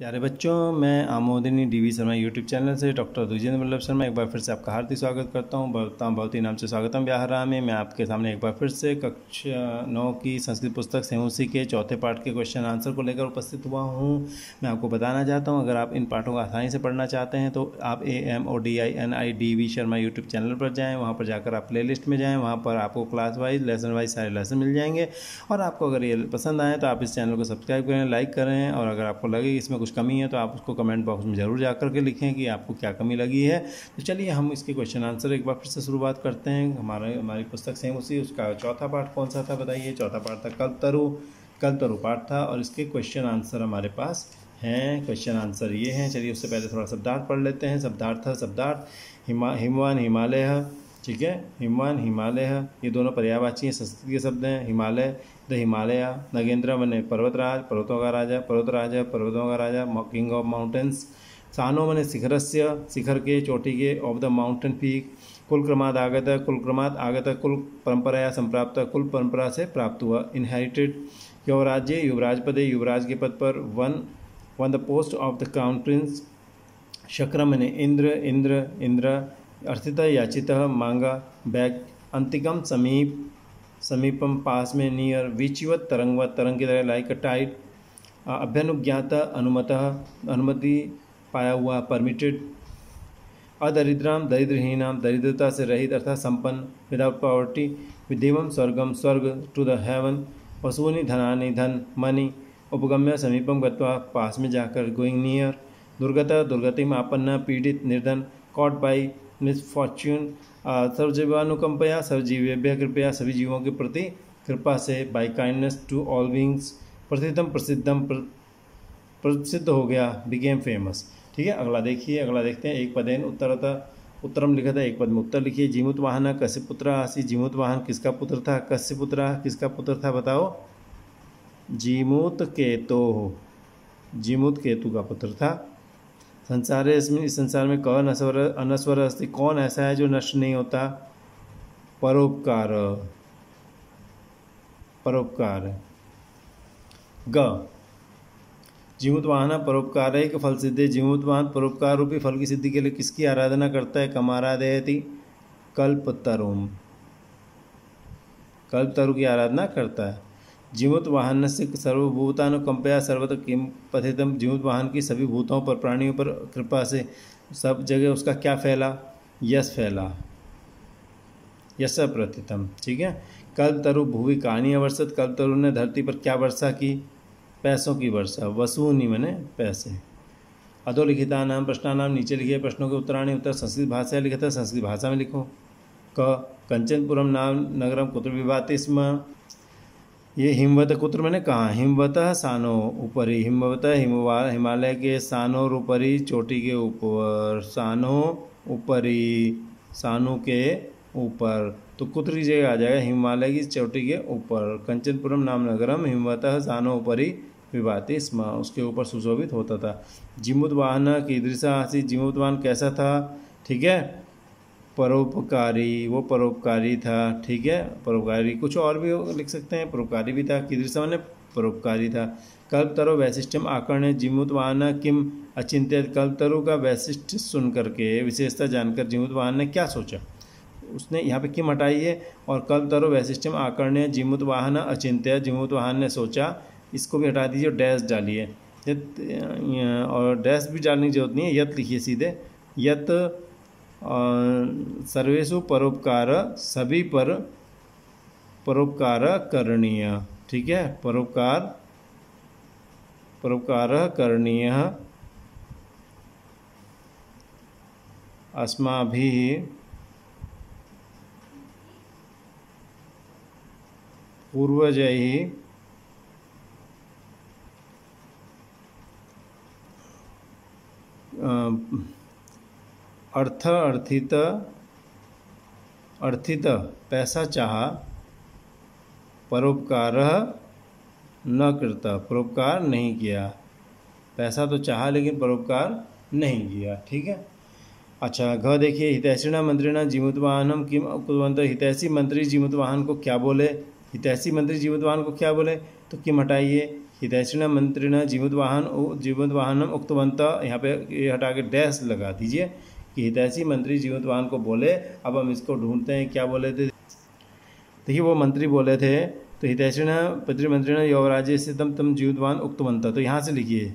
प्यारे बच्चों, मैं आमोदिनी डीवी शर्मा यूट्यूब चैनल से डॉक्टर द्विजेंद्र वल्लभ शर्मा एक बार फिर से आपका हार्दिक स्वागत करता हूं। भवती नाम से स्वागतम व्याहरा में मैं आपके सामने एक बार फिर से कक्षा 9 की संस्कृत पुस्तक सेमुसी के चौथे पाठ के क्वेश्चन आंसर को लेकर उपस्थित हुआ हूं। मैं आपको बताना चाहता हूं, अगर आप इन पाठों को आसानी से पढ़ना चाहते हैं तो आप AMODINIDV शर्मा यूट्यूब चैनल पर जाएँ। वहाँ पर जाकर आप प्ले लिस्ट में जाएँ, वहाँ पर आपको क्लास वाइज लेसन वाइज सारे लेसन मिल जाएंगे। और आपको अगर ये पसंद आए तो आप इस चैनल को सब्सक्राइब करें, लाइक करें, और अगर आपको लगे इसमें कुछ कमी है तो आप उसको कमेंट बॉक्स में ज़रूर जाकर के लिखें कि आपको क्या कमी लगी है। तो चलिए हम इसके क्वेश्चन आंसर एक बार फिर से शुरुआत करते हैं। हमारी पुस्तक सेमुसी उसका चौथा पाठ कौन सा था बताइए। चौथा पाठ था कल्पतरु पाठ था, और इसके क्वेश्चन आंसर हमारे पास हैं। क्वेश्चन आंसर ये हैं। चलिए उससे पहले थोड़ा शब्दार्थ पढ़ लेते हैं। शब्दार्थ हिमवान हिमालय, ठीक है। हिमवान हिमालय ये दोनों पर्यायवाची संस्कृत के शब्द हैं। हिमालय द हिमालय, नगेंद्र मने पर्वतराज, पर्वतों का राजा, पर्वतों का राजा, किंग ऑफ माउंटेन्स। सानो मने शिखरस्य, शिखर के, चोटी के, ऑफ द माउंटेन पीक। कुलक्रमाद आगत, कुल परंपराया संप्राप्त, कुल परंपरा से प्राप्त हुआ, इनहेरिटेड। युवराज्य, युवराज पदे, युवराज के पद पर। On the post of the crown prince. Shakra मने इंद्र, अर्थितः याचितः, मांगा, बैक। अंतिकम समीपम, पास में, नियर। विचिवत, तरंग की तरह, लाइक अ टाइड। अभ्यनुज्ञात, अनुमति पाया हुआ, परमिटेड। अदरिद्राम, दरिद्रहीनाम, दरिद्रता से रहित अर्थात संपन्न, विदाउट पॉवर्टी। विदेवम, स्वर्ग, टू द हेवन। वसूनि, धनानि, धन, मनी। उपगम्य, समीपम गत्वा, पास में जाकर, गोइंग नियर। दुर्गतिम, आपन्न, पीड़ित, निर्धन। Caught by misfortune. सर्वजीवानुकंपया, सर्वजीवेभ्यः कृपया, सभी जीवों के प्रति कृपा से। By kindness to all beings. प्रसिद्ध हो गया, बिकेम फेमस। ठीक है, अगला देखते हैं। एक पदेन उत्तरम लिखा था, एक पद में उत्तर लिखिए। जीमूत वाहन कस्य पुत्र आसी। जीमूत वाहन किसका पुत्र था? कस्य पुत्र किसका पुत्र था बताओ? जीमूत केतु का पुत्र था। संसारे इसमें, इस संसार में कौन अनस्वर अस्ति, कौन ऐसा है जो नष्ट नहीं होता? परोपकार। ग जीमूत वाहन परोपकार एक फल सिद्धि। जीमूत वाहन परोपकार रूपी फल की सिद्धि के लिए किसकी आराधना करता है? कमाराधयति, कल्पतरु की आराधना करता है। जीमूत वाहन से सर्वभूतानुकंपया सर्वत्र किम पथितम। जीमूत वाहन की सभी भूतों पर, प्राणियों पर कृपा से सब जगह उसका क्या फैला? यश फैला, यश प्रथितम। ठीक है। कल्पतरु भुवि कानी अवर्षत। कल्पतरु ने धरती पर क्या वर्षा की? पैसों की वर्षा। वसूनि मने पैसे। अधोलिखिता नाम प्रश्नानाम, नीचे लिखे प्रश्नों के उत्तराणी उत्तर संस्कृत भाषा लिखा था, संस्कृत भाषा में लिखो। कंचनपुरम नाम नगरम कुत्र विभाति स्म। ये हिमवत कुत्र मैंने कहा? हिमवतः सानो ऊपरी। हिमवतः हिमालय के, सानोर ऊपरी, चोटी के ऊपर। सानो ऊपरी, सानो के ऊपर, तो कुत्र की जगह आ जाएगा हिमालय की चोटी के ऊपर। कंचनपुरम नाम नगरम हिमवतः सानो ऊपरी विभाति स्म, उसके ऊपर सुशोभित होता था। जीमूत वाहन कीदृशा आसीत्। जीमूत वाहन कैसा था? ठीक है, परोपकारी, वो परोपकारी था। ठीक है, परोपकारी, कुछ और भी लिख सकते हैं, परोपकारी भी था। कीदृशा माने परोपकारी था। कल्पतरु वैशिष्ट्यम आकर्ण्य जीमूत वाहन किम अचिंत्यत। कल्पतरु का वैशिष्ट्य सुन करके, विशेषता जानकर जीमूत वाहन ने क्या सोचा? उसने यहाँ पे किम हटाई है, और कल्पतरु वैशिष्ट्यम आकर्ण्य जीमूत वाहन अचिंत्य। जीमूत वाहन ने सोचा, इसको भी हटा दीजिए, डैश डालिए, और डैश भी डालने की जरूरत नहीं है, यत लिखिए सीधे। यत सर्वेषु परोपकार, सभी पर परोपकार करणीय। ठीक है, परोपकार करणीय। अस्माभिः पूर्वजैः अर्थित पैसा चाहा, परोपकार न कृता, परोपकार नहीं किया। पैसा तो चाहा लेकिन परोपकार नहीं किया। ठीक है। अच्छा, घ देखिए। हितैषिणा मंत्रिणा जीमूतवाहनम किम कुर्वन्त। हितैषी मंत्री जीमूतवाहन को क्या बोले? हितैषी मंत्री जीमूतवाहन को क्या बोले? तो किम हटाइए, हितैषिण मंत्रिण जीवोद्वाहनम उक्तवन्तः, यहाँ पे ये हटा के डैश लगा दीजिए कि हितैषी मंत्री जीवोद्वाहन को बोले। अब हम इसको ढूंढते हैं, क्या बोले थे। देखिए वो मंत्री बोले थे, तो हितैषिण पितृमंत्रिण युवराज से तम जीवोद्वाहन उक्तवन्तः, तो यहाँ से लिखिए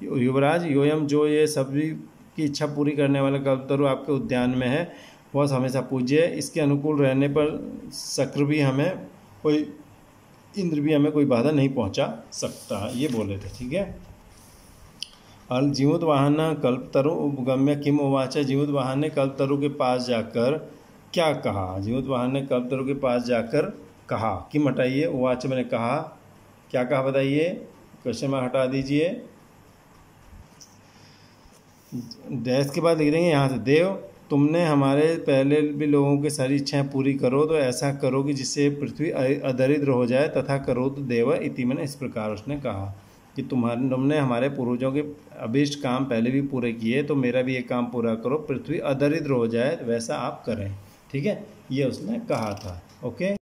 युवराज योयम, जो ये सभी की इच्छा पूरी करने वाला कल्पतरु आपके उद्यान में है वह हमेशा पूज्य है। इसके अनुकूल रहने पर शक्र भी हमें कोई, इंद्र भी हमें कोई बाधा नहीं पहुंचा सकता, ये बोले थे। ठीक है। अल जीवोद्वाहन कल्पतरु उपगम्य किम उवाच, जीवोद्वाहन ने कल्पतरु के पास जाकर क्या कहा। जीवोद्वाहन ने कल्पतरु के पास जाकर कहा, किम हटाइए, उवाच मैंने कहा, क्या कहा बताइए, क्वेश्चन मार्क हटा दीजिए, डैश के बाद लिख देंगे यहाँ से, देव तुमने हमारे पहले भी लोगों की सारी इच्छाएं पूरी करो, तो ऐसा करो कि जिससे पृथ्वी अदरिद्र हो जाए, तथा करो तो देव इति, मैंने इस प्रकार उसने कहा कि तुमने हमारे पूर्वजों के अभीष्ट काम पहले भी पूरे किए, तो मेरा भी एक काम पूरा करो, पृथ्वी अदरिद्र हो जाए वैसा आप करें। ठीक है, ये उसने कहा था। ओके।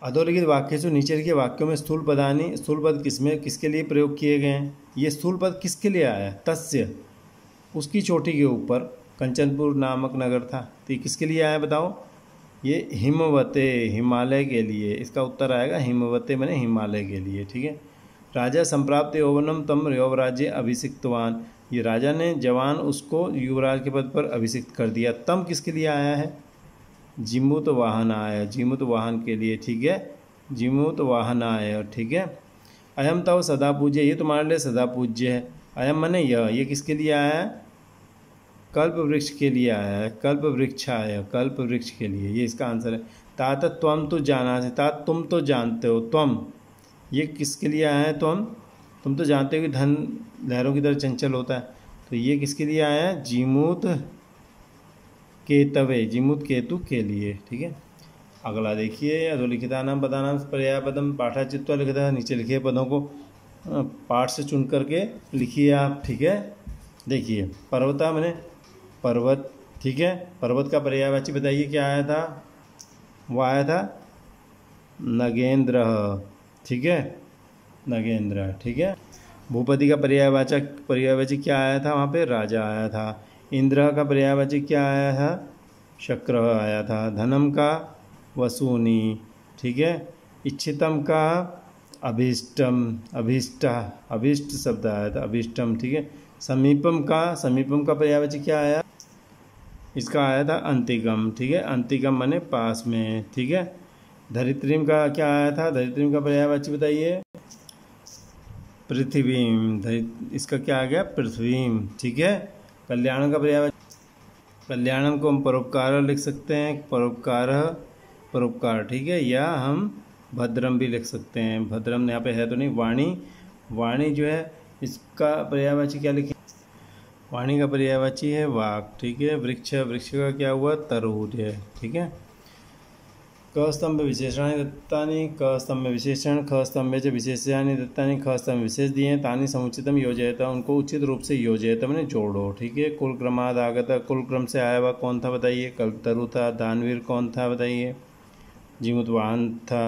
अधोलिखित वाक्य से नीचे लिखे वाक्यों में स्थूल पदानी, स्थूल पद किसके लिए प्रयोग किए गए हैं। ये स्थूल पद किसके लिए आया है, तस्य, उसकी चोटी के ऊपर कंचनपुर नामक नगर था, तो ये किसके लिए आया बताओ, ये हिमवते, हिमालय के लिए, इसका उत्तर आएगा हिमवते मैंने हिमालय के लिए। ठीक है। राजा संप्राप्त यौवनम तम युवराज्य अभिषिक्तवान, ये राजा ने जवान उसको युवराज के पद पर अभिषिक्त कर दिया। तम किसके लिए आया है, जिमूत वाहन आया, जिमूत वाहन के लिए। ठीक है, जिमूत वाहन आया। ठीक है। अयम तव सदा पूज्य, ये तुम्हारे लिए सदा पूज्य है। अयम मने यह, ये किसके लिए आया है, कल्प वृक्ष के लिए आया है, कल्प वृक्ष आया, कल्प वृक्ष के लिए, ये इसका आंसर है। तात त्वम तो जाना से, तात तुम तो जानते हो, त्वम ये किसके लिए आया है, तुम तो जानते हो कि धन लहरों की तरह चंचल होता है, तो ये किसके लिए आया है, जीमूत केतवे, जीमूत केतु के लिए। ठीक है। अगला देखिए, अधोलिखितानां पदानां पर्यायपदम पाठाचित्वा लिखिता है, नीचे लिखे पदों को पाठ से चुन करके लिखिए आप। ठीक है। देखिए पर्वता मैंने पर्वत। ठीक है। पर्वत का पर्यायवाची बताइए क्या आया था, वो आया था नगेंद्र। ठीक है, नगेंद्र। ठीक है। भूपति का पर्यायवाची क्या आया था, वहाँ पे राजा आया था। इंद्र का पर्यायवाची क्या आया था, शक्र आया था। धनम का वसूनी। ठीक है। इच्छितम का अभीष्टम, अभीष्ट शब्द आया था, अभीष्टम। ठीक है। समीपम का पर्यायवाची क्या आया, इसका आया था अंतिकम। ठीक है, अंतिकम माने पास में। ठीक है। धरित्रीम का क्या आया था, धरित्रीम का पर्यायवाची बताइए, पृथ्वीम। इसका क्या आ गया, पृथ्वीम। ठीक है। कल्याणम का पर्यायवाची, कल्याणम को हम परोपकार लिख सकते हैं, परोपकार। ठीक है। या हम भद्रम भी लिख सकते हैं, भद्रम यहाँ पे है तो नहीं। वाणी जो है इसका पर्यायवाची क्या लिखे, वाणी का पर्यायवाची है वाक। ठीक है। वृक्ष का क्या हुआ, तरु है। ठीक है। क स्तंभ विशेषणानि दत्तानि, क स्तंभ विशेषण, ख स्तंभे च विशेषणानि दत्तानि, ख स्तंभ विशेष दिए हैं, तानि समुचितम योजयत, उनको उचित रूप से योजयत मैंने जोड़ो। ठीक है। कुल क्रमाद आगत, कुल क्रम से आया हुआ कौन था बताइए, कल्पतरु था। दानवीर कौन था बताइए, जीमूतवाहन था।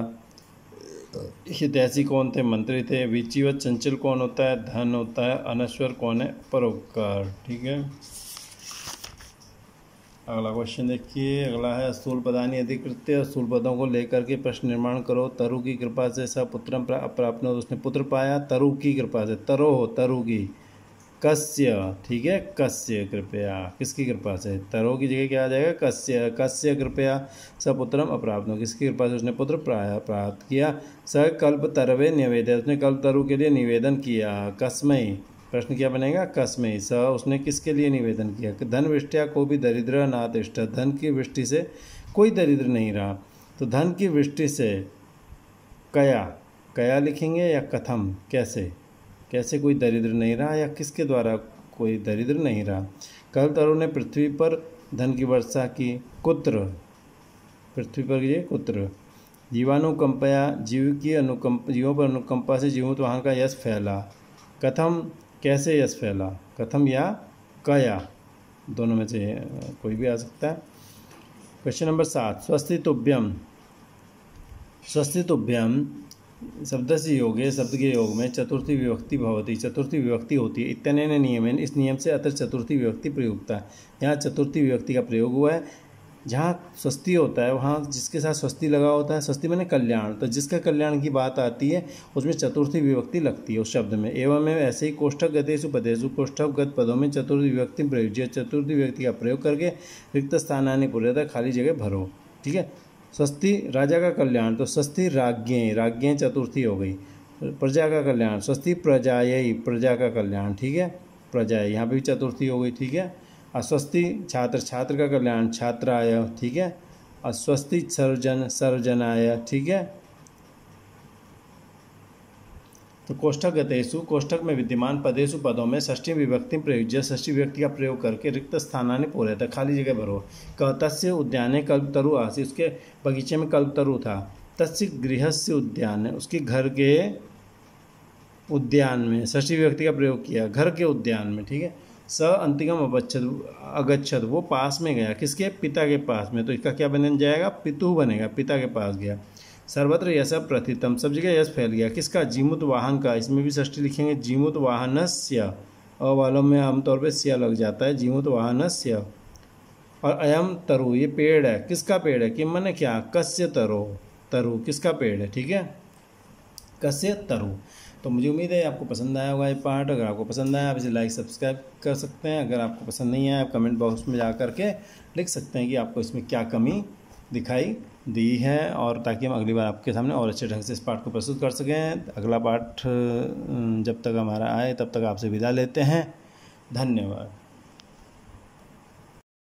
हितैषी कौन थे, मंत्री थे। विचिवत चंचल कौन होता है, धन होता है। अनश्वर कौन है, परोपकार। ठीक है। अगला क्वेश्चन देखिए, अगला है स्थूल पदानी अधिकृत्य, स्थूल पदों को लेकर के प्रश्न निर्माण करो। तरु की कृपा से स पुत्रम प्राप्त, उसने पुत्र पाया तरु की कृपा से, तरु की। कस्य। ठीक है, कस्य कृपया, किसकी कृपा से, तरो की जगह क्या आ जाएगा, कस्य कृपया स पुत्रम अप्राप्त, किसकी कृपा से उसने पुत्र प्राप्त किया। स कल्प तरवे निवेदन, उसने कल्प तरु के लिए निवेदन किया। कस्मय, प्रश्न क्या बनेगा, कस्मय। स उसने किसके लिए निवेदन किया, धन वृष्टिया को भी दरिद्र नातिष्ठ, धन की वृष्टि से कोई दरिद्र नहीं रहा। तो धन की वृष्टि से कया लिखेंगे या कथम, कैसे कोई दरिद्र नहीं रहा, या किसके द्वारा कोई दरिद्र नहीं रहा। कल्पतरु ने पृथ्वी पर धन की वर्षा की। कुत्र, पृथ्वी पर ये कुत्र। जीवानुकंपया, जीवों पर अनुकंपा से जीवों वहाँ का यश फैला। कथम, कैसे यश फैला, कथम या कया, दोनों में से कोई भी आ सकता है। क्वेश्चन नंबर 7, स्वस्ति तुभ्यम शब्दस्य योगे, शब्द के योग में चतुर्थी विभक्ति भवति, चतुर्थी विभक्ति होती है। इत्यनेन नियमेन, इस नियम से अतर चतुर्थी विभक्ति प्रयुक्ता है। यहाँ चतुर्थी विभक्ति का प्रयोग हुआ है। जहाँ स्वस्ति होता है वहाँ जिसके साथ स्वस्ति लगा होता है, स्वस्ति माने कल्याण, तो जिसका कल्याण की बात आती है उसमें चतुर्थी विभक्ति लगती है उस शब्द में। एवं में ऐसे ही कोष्ठक गतेषु पदेषु, कोष्ठक गत पदों में चतुर्थी विभक्ति प्रयुज्य, चतुर्थी विभक्ति का प्रयोग करके रिक्त स्थानानि पूर्यतः, खाली जगह भरो। ठीक है। स्वस्ति राजा का कल्याण, तो स्वस्ति राज्ञे, राज्ञे चतुर्थी हो गई। प्रजा का कल्याण, स्वस्ति प्रजायै, प्रजा का कल्याण। ठीक है, प्रजायै, यहाँ पे भी चतुर्थी हो गई। ठीक है। अस्वस्ति छात्र, छात्र का कल्याण, छात्राय। ठीक है। अस्वस्ति सर्वजन, सर्वजनाय। ठीक है। तो कोष्ठक गतेषु, कोष्ठक में विद्यमान पदेषु पदों में षष्ठी विभक्ति प्रयुज्य, षष्ठी विभक्ति का प्रयोग करके रिक्त स्थानानि पूर्यतः, खाली जगह भरो। तस्य उद्याने कल्पतरु आसीत्, उसके बगीचे में कल्पतरु था। तस्य गृहस्य उद्याने, उसके घर के उद्यान में षष्ठी विभक्ति का प्रयोग किया, घर के उद्यान में। ठीक है। स अंतिकम अगच्छत, वो पास में गया, किसके? पिता के पास में। तो इसका क्या बन जाएगा? पितु बनेगा, पिता के पास गया। सर्वत्र यश प्रथितम, सब जगह यश फैल गया, किसका? जीमूत वाहन का। इसमें भी षष्ठी लिखेंगे, जीमूत वाहनस्य, अ वालों में आमतौर पर स्य लग जाता है, जीमूत वाहनस्य। और अयम तरु, ये पेड़ है, किसका पेड़ है? किम माने क्या? कस्य तरो, तरु किसका पेड़ है? ठीक है, कस्य तरु। तो मुझे उम्मीद है आपको पसंद आया होगा ये पार्ट। अगर आपको पसंद आया आप इसे लाइक सब्सक्राइब कर सकते हैं। अगर आपको पसंद नहीं आया आप कमेंट बॉक्स में जा कर के लिख सकते हैं कि आपको इसमें क्या कमी दिखाई दी है, और ताकि हम अगली बार आपके सामने और अच्छे ढंग से इस पार्ट को प्रस्तुत कर सकें। अगला पार्ट जब तक हमारा आए तब तक आपसे विदा लेते हैं। धन्यवाद।